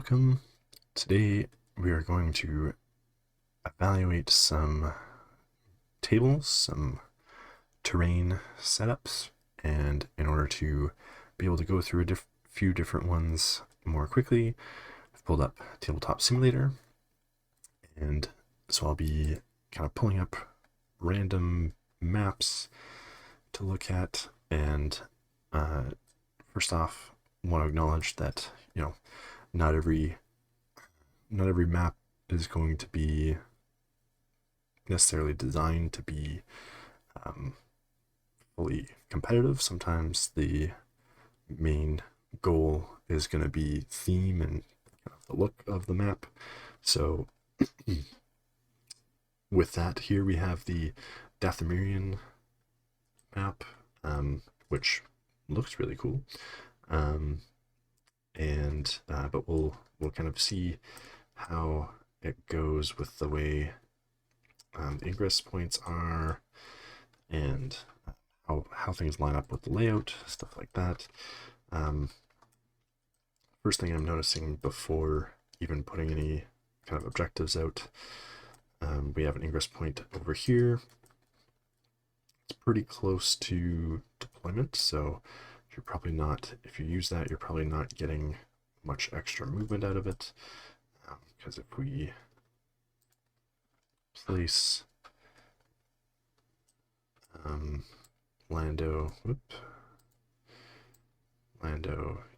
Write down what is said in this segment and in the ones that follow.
Welcome. Today we are going to evaluate some tables, some terrain setups, and in order to be able to go through a few different ones more quickly, I've pulled up Tabletop Simulator, and so I'll be kind of pulling up random maps to look at. And first off, I want to acknowledge that not every map is going to be necessarily designed to be fully competitive. Sometimes the main goal is going to be theme and kind of the look of the map. So with that, here we have the Dathomirian map, which looks really cool. But we'll kind of see how it goes with the way the ingress points are, and how things line up with the layout, stuff like that. First thing I'm noticing before even putting any kind of objectives out, we have an ingress point over here. It's pretty close to deployment, so you're probably not, if you use that, you're probably not getting much extra movement out of it, because if we place Lando,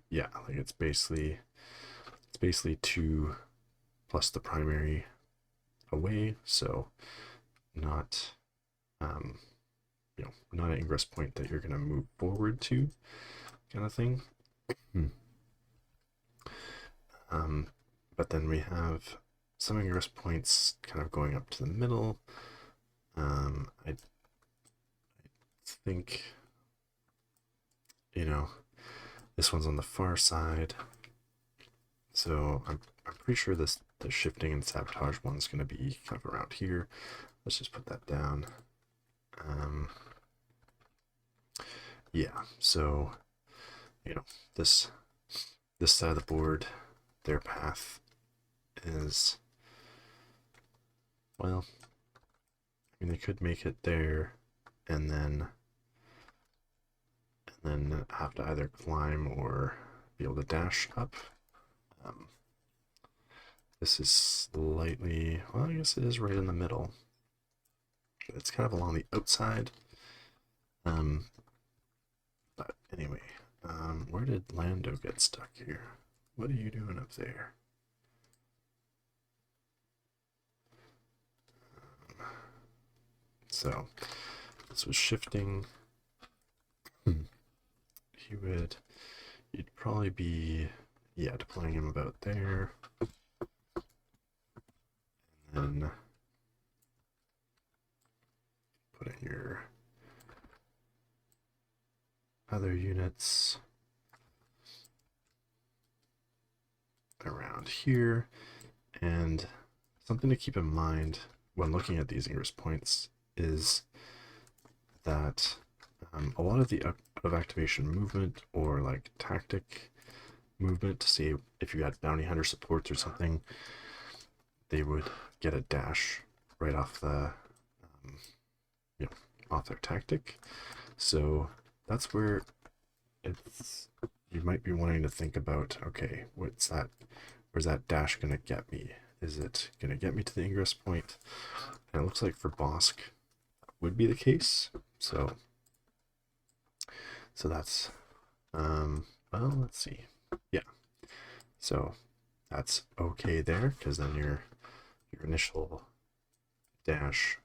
yeah, like it's basically 2 plus the primary away, so not not an ingress point that you're going to move forward to, kind of thing. But then we have some ingress points kind of going up to the middle. I think, this one's on the far side, so I'm pretty sure the shifting and sabotage one's going to be kind of around here. Let's just put that down. Yeah, so this side of the board, their path is, well, I mean, they could make it there and then have to either climb or be able to dash up. This is slightly, well, I guess it is right in the middle. It's kind of along the outside. But anyway, where did Lando get stuck here? What are you doing up there? So this was shifting. You'd probably be, deploying him about there. And then putting your other units around here. And something to keep in mind when looking at these ingress points is that a lot of the out of activation movement, or like tactic movement, to see if you had bounty hunter supports or something, they would get a dash right off the off their tactic. So that's where you might be wanting to think about, okay, where's that dash gonna get me? Is it gonna get me to the ingress point? And it looks like for Bosk that would be the case. So that's well, let's see. Yeah, so that's okay there, because then your initial dash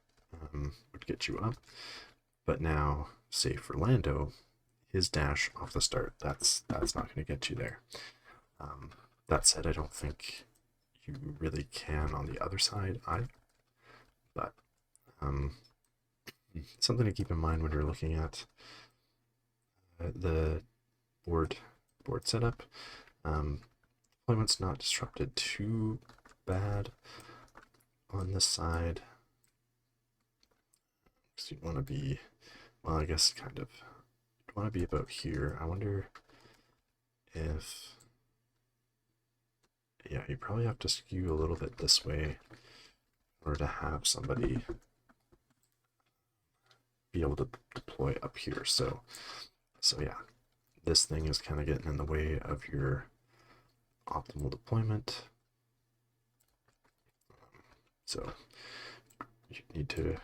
would get you up. But now, say for Lando, his dash off the start, that's not going to get you there. That said, I don't think you really can on the other side either. But something to keep in mind when you're looking at the board setup. Deployment's not disrupted too bad on this side, because you'd want to be, well, I guess kind of, you'd want to be about here. I wonder if Yeah, you probably have to skew a little bit this way in order to have somebody be able to deploy up here. So yeah, this thing is kind of getting in the way of your optimal deployment. So you need to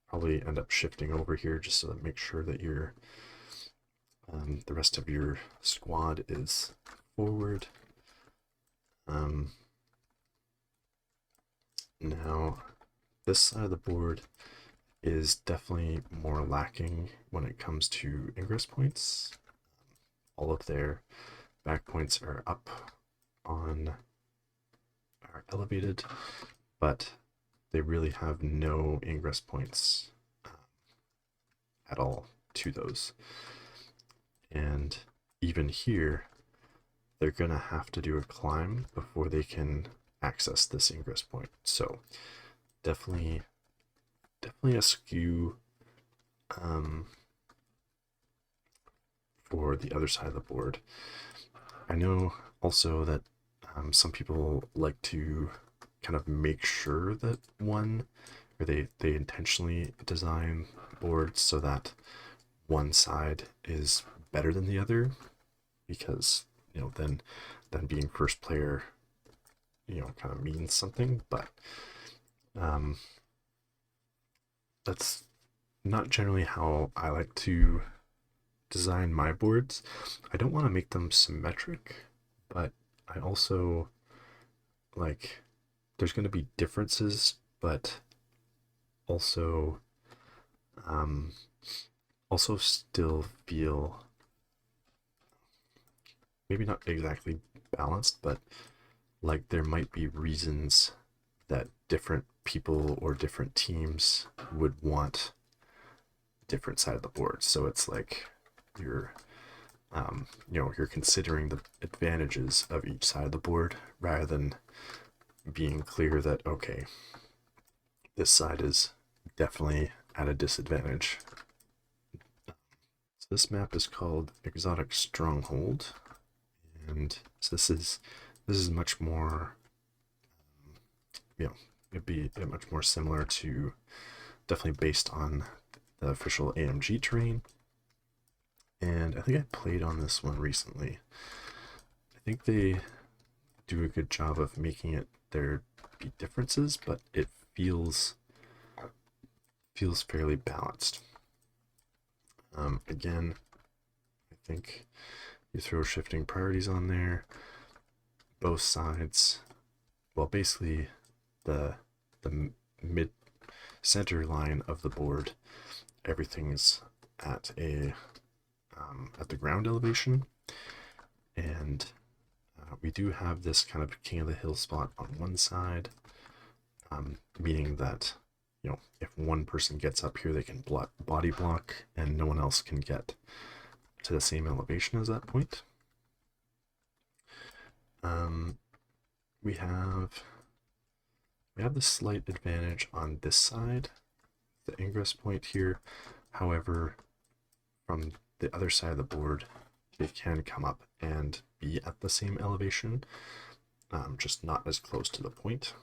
probably end up shifting over here just so that make sure that your the rest of your squad is forward. Now this side of the board is definitely more lacking when it comes to ingress points. All of their back points are up on, are elevated, but they really have no ingress points at all to those. And even here, they're gonna have to do a climb before they can access this ingress point. So definitely a skew for the other side of the board. I know also that some people like to kind of make sure that or they intentionally design boards so that one side is better than the other, because then being first player kind of means something, but that's not generally how I like to design my boards. I don't want to make them symmetric, but I also like there's going to be differences, but also still feel maybe not exactly balanced, but like there might be reasons that different people or different teams would want different side of the board. So it's like you're you're considering the advantages of each side of the board rather than being clear that, okay, this side is definitely at a disadvantage. So this map is called Exotic Stronghold, and so this is much more, it'd be much more similar to, definitely based on the official AMG terrain. And I think I played on this one recently. I think they do a good job of making it there be differences, but it feels fairly balanced. Again, I think you throw shifting priorities on there. Both sides, well, basically the mid center line of the board, everything's at at the ground elevation, and we do have this kind of king of the hill spot on one side, meaning that if one person gets up here, they can body block, and no one else can get to the same elevation as that point. We have the slight advantage on this side, the ingress point here. However, from the other side of the board, they can come up and be at the same elevation, just not as close to the point.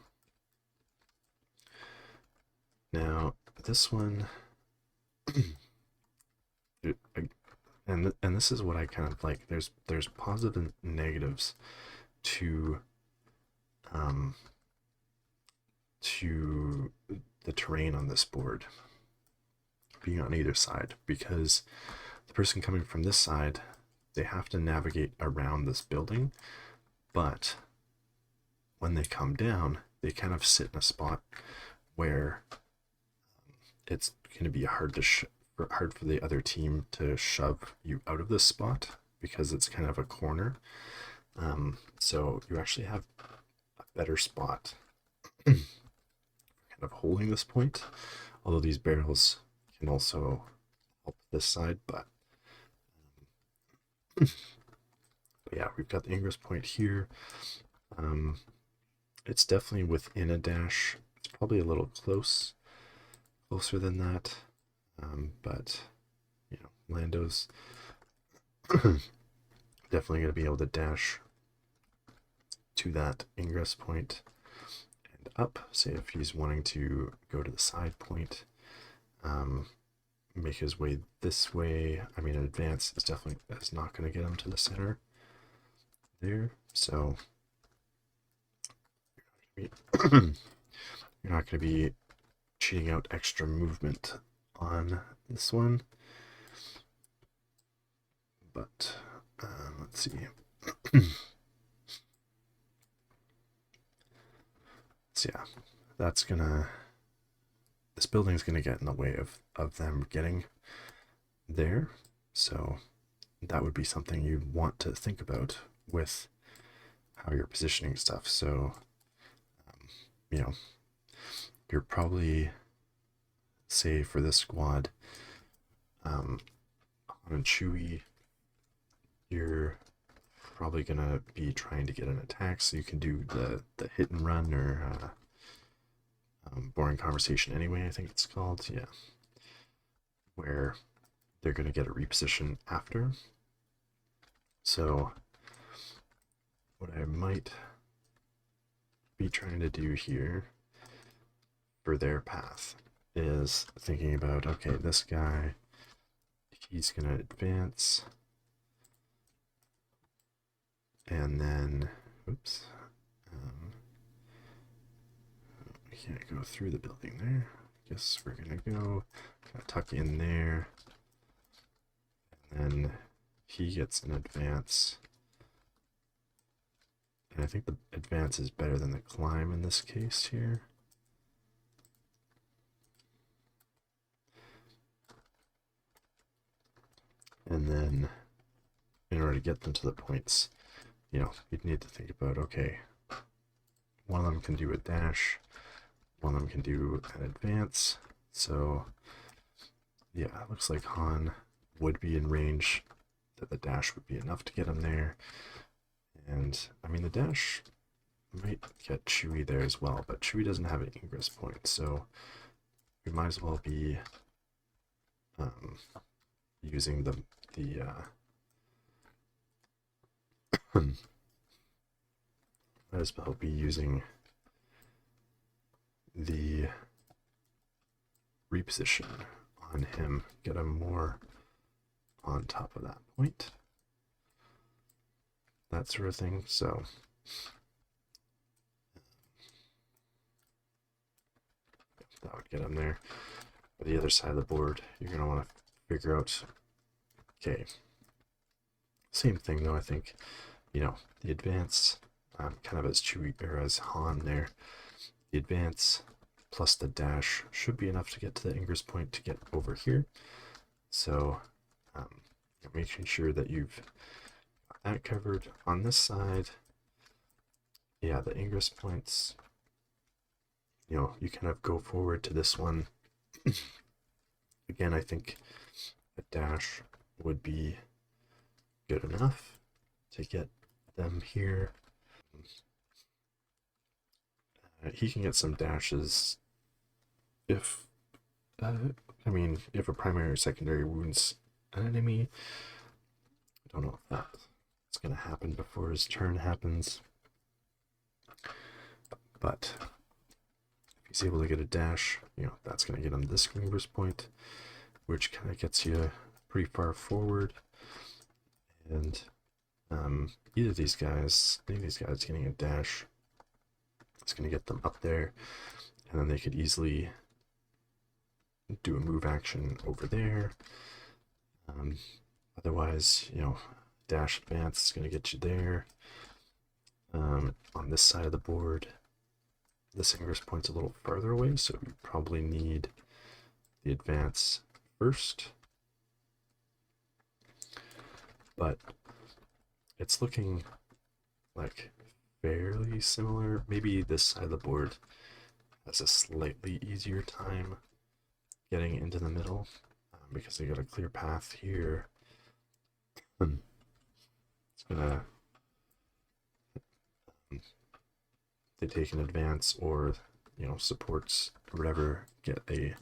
Now this one, and this is what I kind of like. There's positive and negatives to the terrain on this board being on either side, because the person coming from this side, they have to navigate around this building, but when they come down, they kind of sit in a spot where it's going to be hard for the other team to shove you out of this spot, because it's kind of a corner. So you actually have a better spot kind of holding this point, although these barrels can also help this side, but yeah, we've got the ingress point here. It's definitely within a dash. It's probably a little closer than that, but Lando's definitely going to be able to dash to that ingress point and up. Say if he's wanting to go to the side point, make his way this way. I mean, an advance is definitely not going to get him to the center there. So you're not going to be cheating out extra movement on this one. But let's see. So yeah, that's gonna, this building's gonna get in the way of them getting there. So that would be something you'd want to think about with how you're positioning stuff. So, you know, you're probably, say for this squad, on Chewie, you're probably gonna be trying to get an attack, so you can do the hit and run, or boring conversation anyway, I think it's called, yeah, where they're gonna get a reposition after. So what I might be trying to do here for their path is thinking about, okay, this guy, he's gonna advance, and then, oops, we can't go through the building there. Guess we're gonna go tuck in there, and then he gets an advance. And I think the advance is better than the climb in this case here. And then in order to get them to the points, you know, you'd need to think about, okay, one of them can do a dash, one of them can do an advance. So yeah, it looks like Han would be in range, that the dash would be enough to get him there. And I mean, the dash might get Chewie there as well, but Chewie doesn't have an ingress point, so we might as well be using the might as well be using the reposition on him, get him more on top of that point, that sort of thing. So that would get him there. But the other side of the board, you're going to want to figure out, okay, same thing though, I think, you know, the advance, kind of as Chewie, or as Han there, the advance plus the dash should be enough to get to the ingress point to get over here. So you're making sure that you've got that covered. On this side, yeah, the ingress points, you know, you kind of go forward to this one. Again, I think a dash would be good enough to get them here. He can get some dashes if, I mean, if a primary or secondary wounds an enemy. I don't know if that's going to happen before his turn happens, but if he's able to get a dash, you know, that's going to get him this ingress point, which kind of gets you pretty far forward. And either of these guys, any of these guys getting a dash, it's going to get them up there, and then they could easily do a move action over there. Otherwise, you know, dash advance is going to get you there. On this side of the board, this ingress point's a little farther away, so you probably need the advance first. But it's looking like fairly similar. Maybe this side of the board has a slightly easier time getting into the middle, because they got a clear path here. It's gonna, they take an advance, or, you know, supports or whatever, get a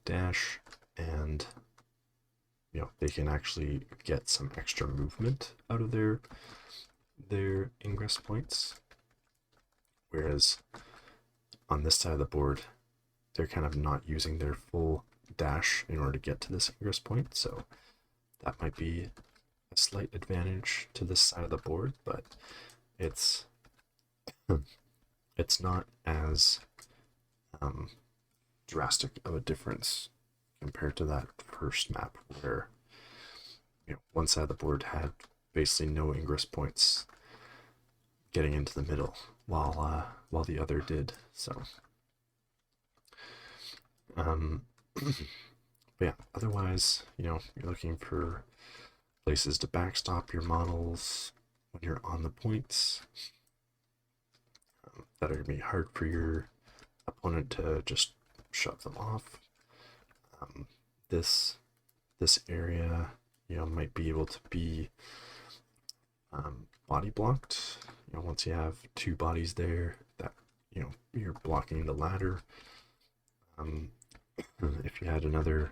dash, and, you know, they can actually get some extra movement out of their their ingress points, whereas on this side of the board, they're kind of not using their full dash in order to get to this ingress point, so that might be a slight advantage to this side of the board, but it's it's not as drastic of a difference compared to that first map where one side of the board had basically no ingress points getting into the middle while the other did. So but yeah, otherwise, you're looking for places to backstop your models when you're on the points that are going to be hard for your opponent to just shove them off. This area, might be able to be body blocked. Once you have two bodies there, that you're blocking the ladder. If you had another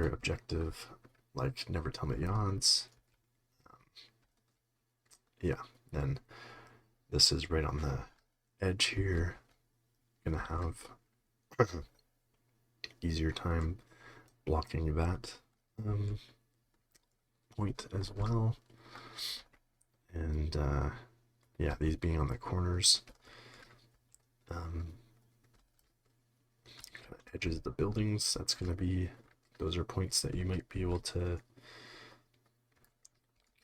objective like Never Tell Me the Odds, yeah, then this is right on the edge here. Gonna have easier time blocking that point as well. And yeah, these being on the corners, edges of the buildings, those are points that you might be able to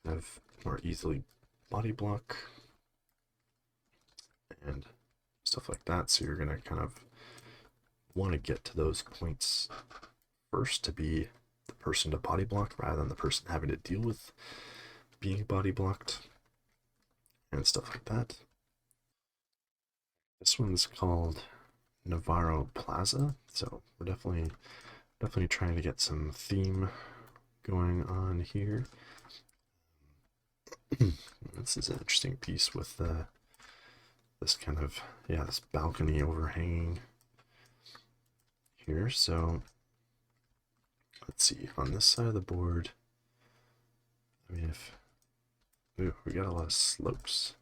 kind of more easily body block and stuff like that. So you're gonna kind of want to get to those points first to be the person to body block rather than the person having to deal with being body blocked and stuff like that. This one's called Navarro Plaza, so we're definitely trying to get some theme going on here. This is an interesting piece with this kind of, this balcony overhanging here. So let's see, on this side of the board, we got a lot of slopes.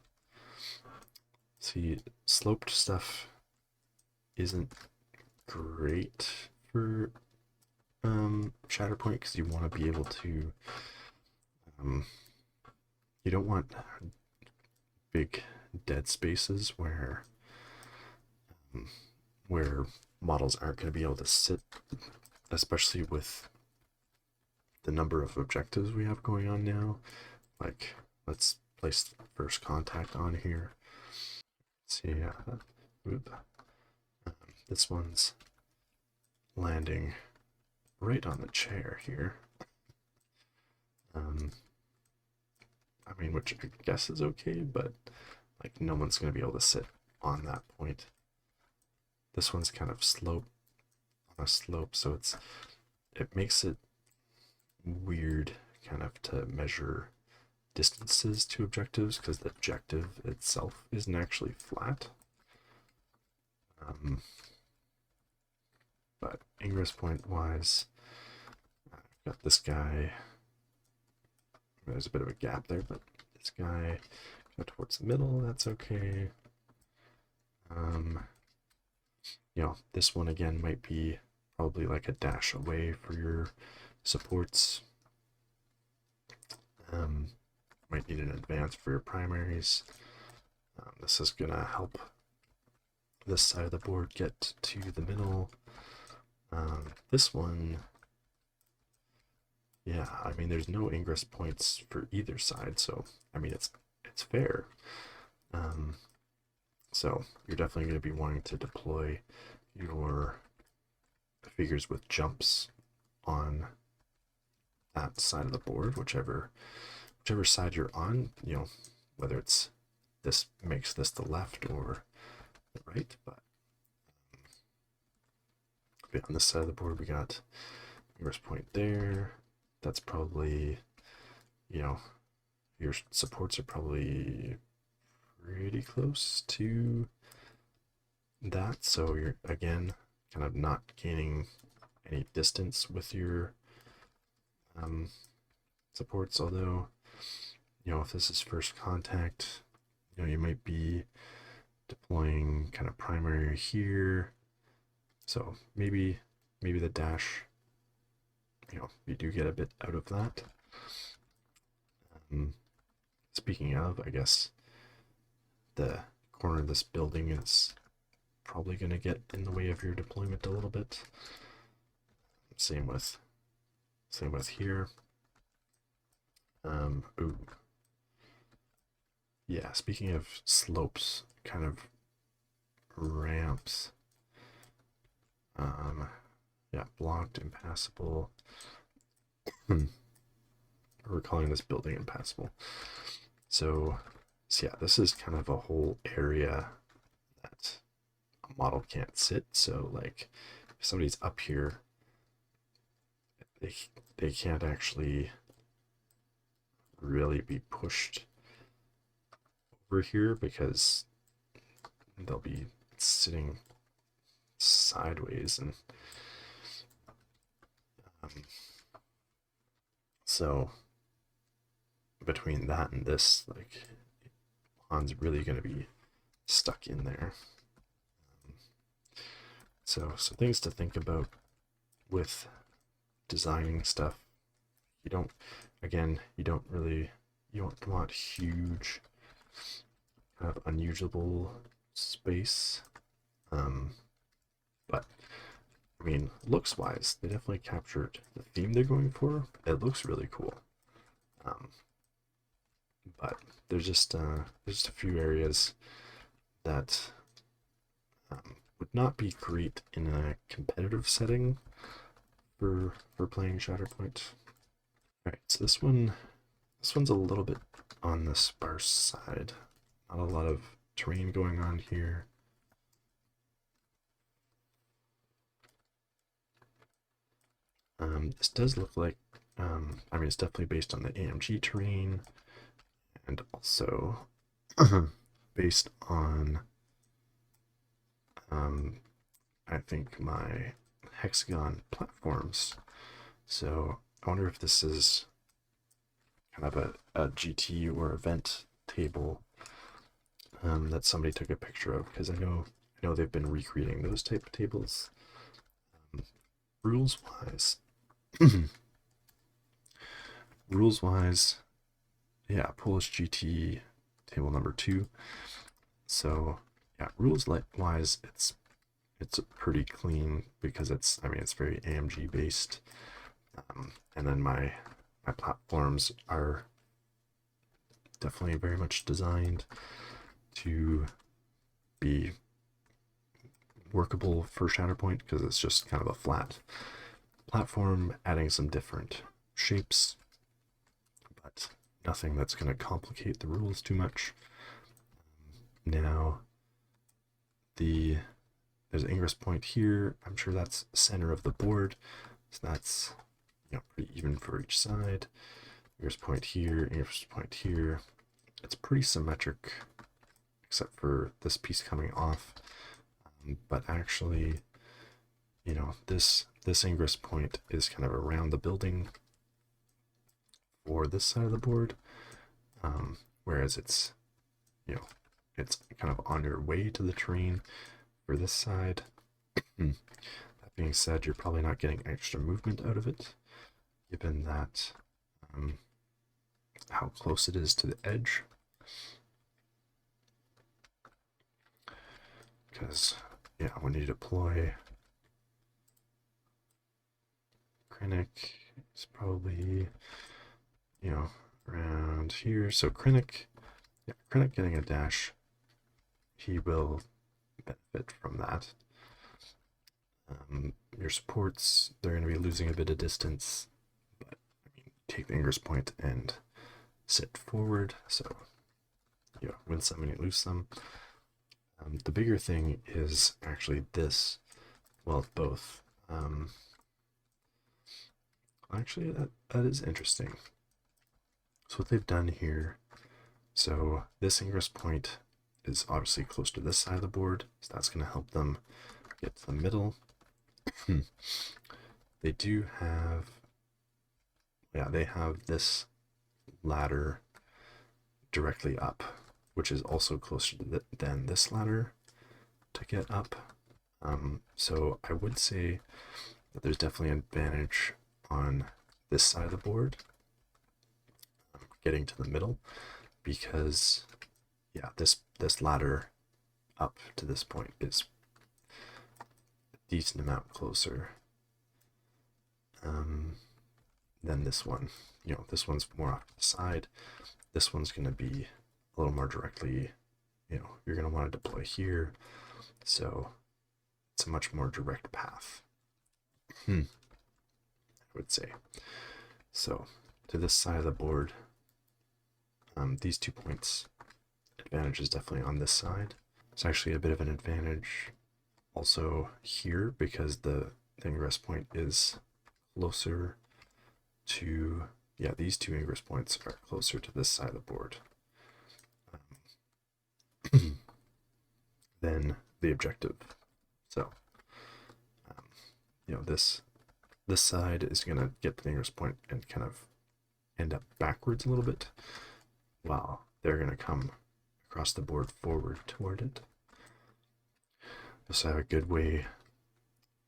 See, sloped stuff isn't great for Shatterpoint because you want to be able to you don't want big dead spaces where models aren't going to be able to sit, especially with the number of objectives we have going on now. Like, let's place first contact on here. Let's see, this one's landing right on the chair here. Which I guess is okay, but like no one's going to be able to sit on that point. This one's kind of on a slope, so it makes it weird kind of to measure distances to objectives because the objective itself isn't actually flat. But ingress point wise, I've got this guy. There's a bit of a gap there, but this guy go towards the middle, that's okay. This one again might be probably like a dash away for your supports. Might need an advance for your primaries. This is gonna help this side of the board get to the middle. This one, there's no ingress points for either side, so it's fair. So you're definitely going to be wanting to deploy your figures with jumps on that side of the board, whichever side you're on, whether it's this makes this the left or the right, but on this side of the board we got ingress point there. That's probably, your supports are probably pretty close to that, so you're again kind of not gaining any distance with your supports, although, if this is first contact, you might be deploying kind of primary here. So maybe the dash, you do get a bit out of that. Speaking of, I guess the corner of this building is probably going to get in the way of your deployment a little bit. Same with here. Ooh. Yeah, speaking of slopes, kind of ramps. Yeah, blocked, impassable. We're calling this building impassable. So yeah, this is kind of a whole area that a model can't sit. So like, if somebody's up here, they can't actually really be pushed over here because they'll be sitting sideways, and so between that and this, like, Han's really going to be stuck in there. So things to think about with designing stuff. You don't want huge kind of unusable space. But I mean, looks wise, they definitely captured the theme they're going for. It looks really cool. But there's just a few areas that would not be great in a competitive setting for playing Shatterpoint. Alright, so this one's a little bit on the sparse side. Not a lot of terrain going on here. This does look like, I mean, it's definitely based on the AMG terrain, and also based on, I think, my hexagon platforms. So I wonder if this is kind of a GT or event table that somebody took a picture of, because I know they've been recreating those type of tables. Rules wise, yeah, Polish GT table number 2. So yeah, rules wise, it's pretty clean because it's very AMG based, and then my platforms are definitely very much designed to be workable for Shatterpoint, because it's just kind of a flat platform, adding some different shapes, but nothing that's going to complicate the rules too much. Now, there's an ingress point here. I'm sure that's center of the board, so that's pretty even for each side. Ingress point here, ingress point here. It's pretty symmetric, except for this piece coming off. But actually, this ingress point is kind of around the building for this side of the board, whereas it's kind of on your way to the terrain for this side. That being said, you're probably not getting extra movement out of it, given that how close it is to the edge. Because when you deploy Krennic, it's probably around here. So Krennic getting a dash, he will benefit from that. Your supports, they're going to be losing a bit of distance, but take the ingress point and sit forward, so win some and you lose some. The bigger thing is actually this, well, both. Actually, that is interesting. So what they've done here, so this ingress point is obviously close to this side of the board, so that's going to help them get to the middle. They do have Yeah, they have this ladder directly up, which is also closer than this ladder to get up. So I would say that there's definitely an advantage on this side of the board, getting to the middle, because yeah, this ladder up to this point is a decent amount closer than this one. You know, this one's more off to the side. This one's going to be a little more directly, you know, you're going to want to deploy here. So it's a much more direct path, I would say. So to this side of the board, these 2 points, advantage is definitely on this side. It's actually a bit of an advantage also here because the ingress point is closer to, yeah, these 2 ingress points are closer to this side of the board than the objective. So, you know, this side is going to get the ingress point and kind of end up backwards a little bit, while they're going to come across the board forward toward it. So have a good way,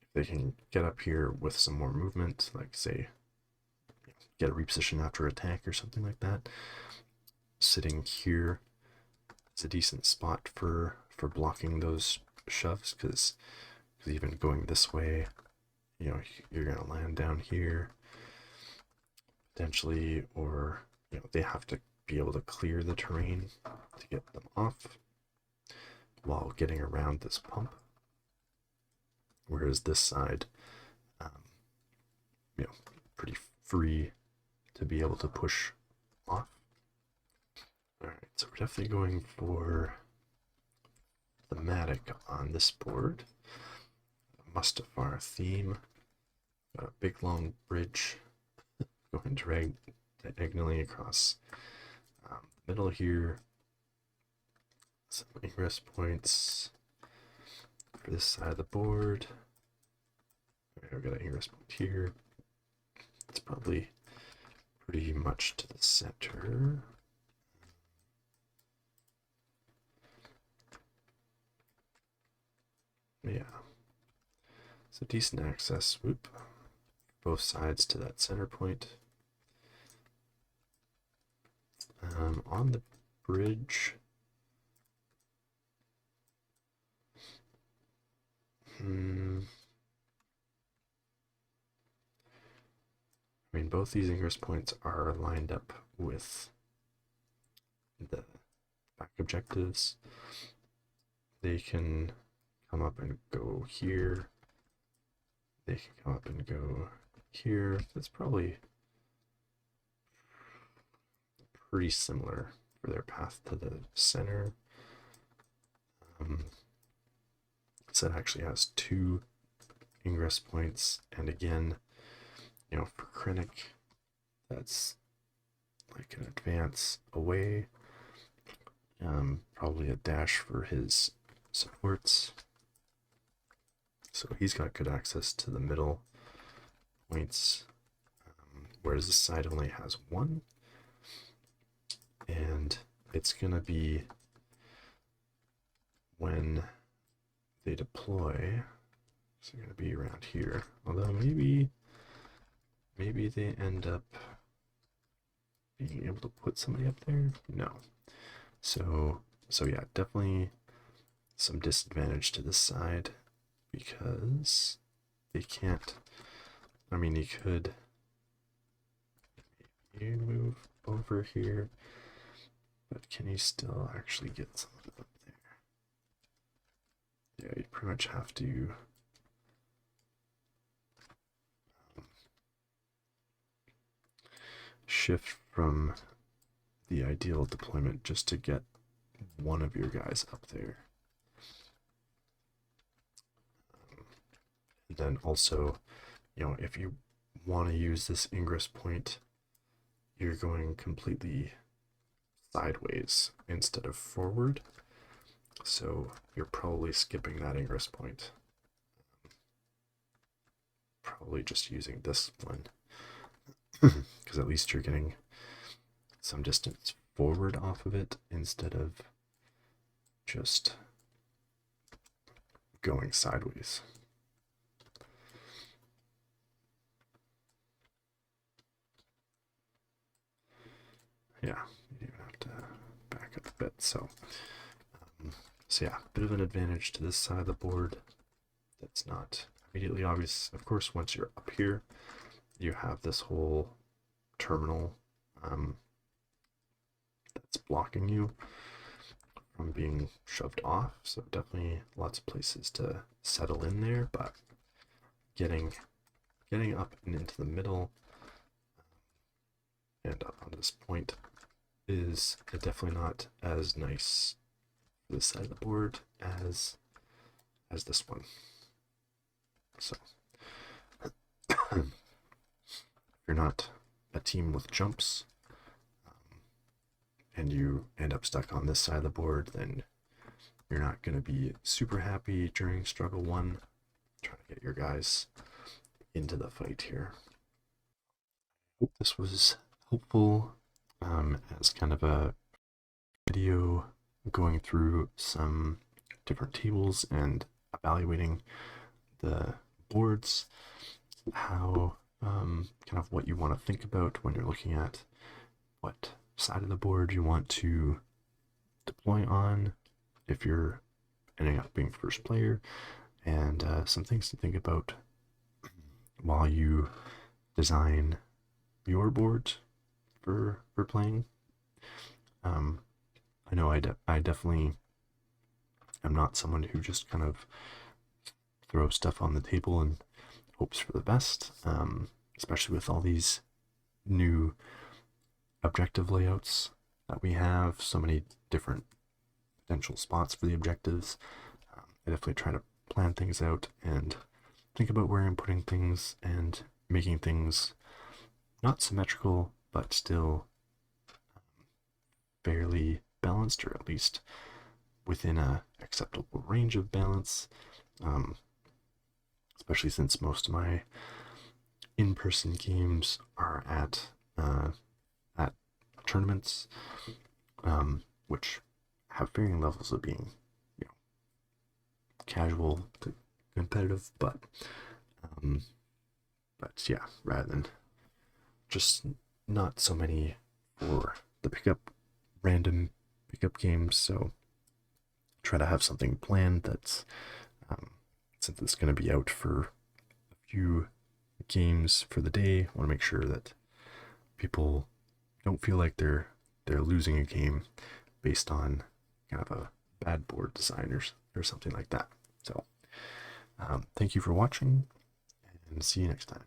if they can get up here with some more movement, like say, get a reposition after attack or something like that. Sitting here is a decent spot for blocking those shoves, because even going this way, you know, you're going to land down here potentially, or you know, they have to be able to clear the terrain to get them off while getting around this pump. Whereas this side, you know, pretty free to be able to push off. All right, so we're definitely going for thematic on this board. Mustafar theme. Got a big long bridge going diagonally across the middle here. Some ingress points for this side of the board. We've got an ingress point here. It's probably pretty much to the center. Yeah. So decent access, whoop, both sides to that center point. On the bridge, I mean, both these ingress points are lined up with the back objectives. They can come up and go here. They can come up and go here. That's probably pretty similar for their path to the center. So it actually has 2 ingress points, and again, you know, for Krennic, that's like an advance away. Probably a dash for his supports. So he's got good access to the middle points, whereas this side only has 1. And it's gonna be when they deploy, it's gonna be around here. Although maybe they end up being able to put somebody up there. No. So yeah, definitely some disadvantage to this side, because they can't, I mean, you could maybe move over here, but can you still actually get something up there? Yeah, you'd pretty much have to shift from the ideal deployment just to get one of your guys up there. And then also, you know, if you want to use this ingress point, you're going completely sideways instead of forward. So you're probably skipping that ingress point. Probably just using this one. because at least you're getting some distance forward off of it instead of just going sideways. Yeah, you even have to back up a bit. So yeah, a bit of an advantage to this side of the board that's not immediately obvious. Of course, once you're up here, you have this whole terminal that's blocking you from being shoved off. So definitely lots of places to settle in there, but getting up and into the middle and up on this point is definitely not as nice for this side of the board as this one. So if you're not a team with jumps and you end up stuck on this side of the board, then you're not going to be super happy during struggle 1. Trying to get your guys into the fight here. Hope this was helpful as kind of a video going through some different tables and evaluating the boards, how kind of what you want to think about when you're looking at what side of the board you want to deploy on if you're ending up being first player, and some things to think about while you design your board for playing. I know I definitely am not someone who just kind of throws stuff on the table and hopes for the best, especially with all these new objective layouts that we have, so many different potential spots for the objectives. I definitely try to plan things out and think about where I'm putting things and making things not symmetrical, but still fairly balanced, or at least within a acceptable range of balance, especially since most of my in-person games are at tournaments, which have varying levels of being, casual to competitive, but yeah, rather than just not so many for the random pickup games. So try to have something planned that's since it's going to be out for a few games for the day, I want to make sure that people don't feel like they're losing a game based on kind of a bad board design or something like that. So thank you for watching, and see you next time.